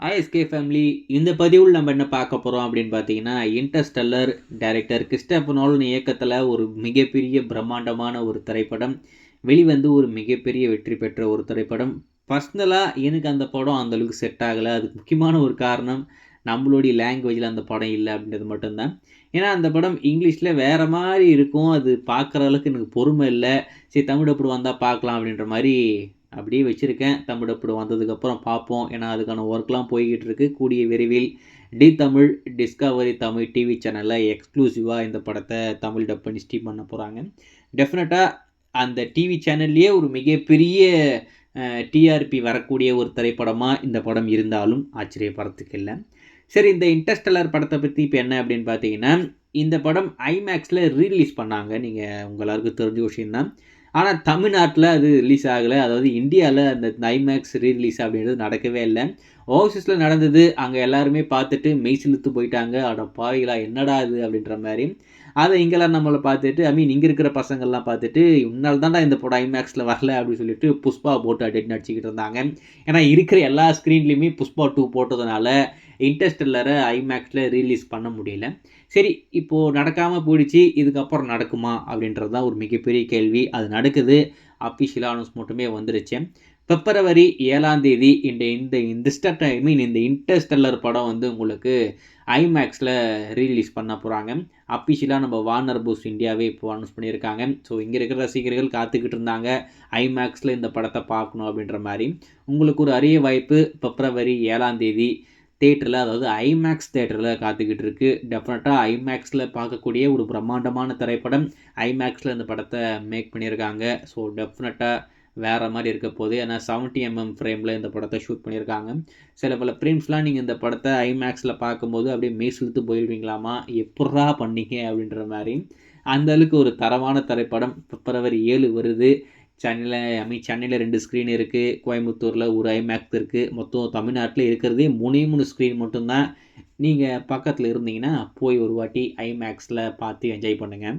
ஐஎஸ்கே family இந்த பதிவில் நம்ம என்ன பார்க்க போகிறோம் அப்படின்னு பார்த்தீங்கன்னா, இன்டர்ஸ்டெல்லர் டைரக்டர் கிறிஸ்டோபர் நோலன் இயக்கத்தில் ஒரு மிகப்பெரிய பிரம்மாண்டமான ஒரு திரைப்படம். வெளிவந்து ஒரு மிகப்பெரிய வெற்றி பெற்ற ஒரு திரைப்படம். பர்சனலாக எனக்கு அந்த படம் அந்தளவுக்கு செட் ஆகலை. அதுக்கு முக்கியமான ஒரு காரணம் நம்மளுடைய லாங்குவேஜில் அந்த படம் இல்லை அப்படின்றது மட்டும்தான். ஏன்னா அந்த படம் இங்கிலீஷில் வேறு மாதிரி இருக்கும். அது பார்க்குற அளவுக்கு எனக்கு பொறுமை இல்லை. சரி, தமிழ் டப்புடு வந்தால் பார்க்கலாம் அப்படின்ற மாதிரி அப்படியே வச்சுருக்கேன். தமிழ் டப்புடு வந்ததுக்கப்புறம் பார்ப்போம். ஏன்னா அதுக்கான ஒர்க்லாம் போய்கிட்டு இருக்கு. கூடிய விரைவில் D Tamil, Discovery Tamil TV சேனலில் எக்ஸ்க்ளூசிவாக இந்த படத்தை தமிழ் டப் பண்ணி ஸ்ட்ரீம் பண்ண போகிறாங்க. டெஃபினட்டாக அந்த டிவி சேனல்லையே ஒரு மிகப்பெரிய டிஆர்பி வரக்கூடிய ஒரு திரைப்படமாக இந்த படம் இருந்தாலும் ஆச்சரியப்படுறதுக்கு இல்லை. சரி, இந்த இன்டர்ஸ்டெல்லர் படத்தை பற்றி இப்போ என்ன அப்படின்னு பார்த்தீங்கன்னா, இந்த படம் ஐமேக்ஸில் ரீலீஸ் பண்ணாங்க. நீங்கள் எல்லாருக்கும் தெரிஞ்ச விஷயம்தான். ஆனால் தமிழ்நாட்டில் அது ரிலீஸ் ஆகலை. அதாவது இந்தியாவில் அந்த ஐமேக்ஸ் ரீலீஸ் அப்படின்றது நடக்கவே இல்லை. ஓவர்சீஸில் நடந்தது. அங்கே எல்லாருமே பார்த்துட்டு மெய்சிலுத்து போயிட்டாங்க. அட பாவிகளா, என்னடா இது அப்படின்ற மாதிரி. அதை இங்கெல்லாம் நம்மளை பார்த்துட்டு இங்கே இருக்கிற பசங்கள்லாம் பார்த்துட்டு இன்னால் தான்டா இந்த படம் ஐமேக்ஸில் வரல அப்படின்னு சொல்லிட்டு புஷ்பா போட்டு அடிட்டு நடிச்சிக்கிட்டு இருந்தாங்க. ஏன்னா இருக்கிற எல்லா ஸ்க்ரீன்லேயுமே புஷ்பா 2 போட்டதுனால இன்டர்ஸ்டெல்லரை ஐமேக்ஸில் ரிலீஸ் பண்ண முடியல. சரி, இப்போது நடக்காமல் போயிடுச்சு. இதுக்கப்புறம் நடக்குமா அப்படின்றது தான் ஒரு மிகப்பெரிய கேள்வி. அது நடக்குது. அஃபிஷியல் அனௌன்ஸ் மட்டுமே வந்துருச்சு. பிப்ரவரி 7 இந்த இந்த இன்டர்ஸ்டெல்லர் படம் வந்து உங்களுக்கு ஐமேக்ஸில் ரீலீஸ் பண்ண போகிறாங்க. அஃபிஷியலாக நம்ம வார்னர் ப்ரோஸ் இந்தியாவே இப்போ அனௌன்ஸ் பண்ணியிருக்காங்க. ஸோ இங்கே இருக்கிற ரசிகர்கள் காத்துக்கிட்டு இருந்தாங்க ஐமேக்ஸில் இந்த படத்தை பார்க்கணும் அப்படின்ற மாதிரி. உங்களுக்கு ஒரு அரிய வாய்ப்பு. பிப்ரவரி 7 தேட்டரில், அதாவது ஐமேக்ஸ் தேட்டரில் காத்துக்கிட்டு இருக்குது. டெஃபினட்டாக ஐமேக்ஸில் பார்க்கக்கூடிய ஒரு பிரம்மாண்டமான திரைப்படம். ஐமேக்ஸில் இந்த படத்தை மேக் பண்ணியிருக்காங்க. ஸோ டெஃபினட்டாக வேறு மாதிரி இருக்க போகுது. ஏன்னா 70mm ஃப்ரேமில் இந்த படத்தை ஷூட் பண்ணியிருக்காங்க. சில பல ஃப்ரேம்ஸ்லாம் நீங்கள் இந்த படத்தை ஐமேக்ஸில் பார்க்கும்போது அப்படியே மெய்சிலுத்து போயிடுவீங்களாமா, எப்பட்றா பண்ணீங்க அப்படின்ற மாதிரி. அந்தளவுக்கு ஒரு தரமான திரைப்படம். பிப்ரவரி 7 வருது. சென்னையில் 2 ஸ்க்ரீன் இருக்குது. கோயம்புத்தூரில் ஒரு ஐமேக்ஸ் இருக்குது. மொத்தம் தமிழ்நாட்டில் இருக்கிறதே 3 ஸ்க்ரீன் மட்டும்தான். நீங்கள் பக்கத்தில் இருந்தீங்கன்னா போய் ஒரு வாட்டி ஐமேக்ஸில் பார்த்து என்ஜாய் பண்ணுங்கள்.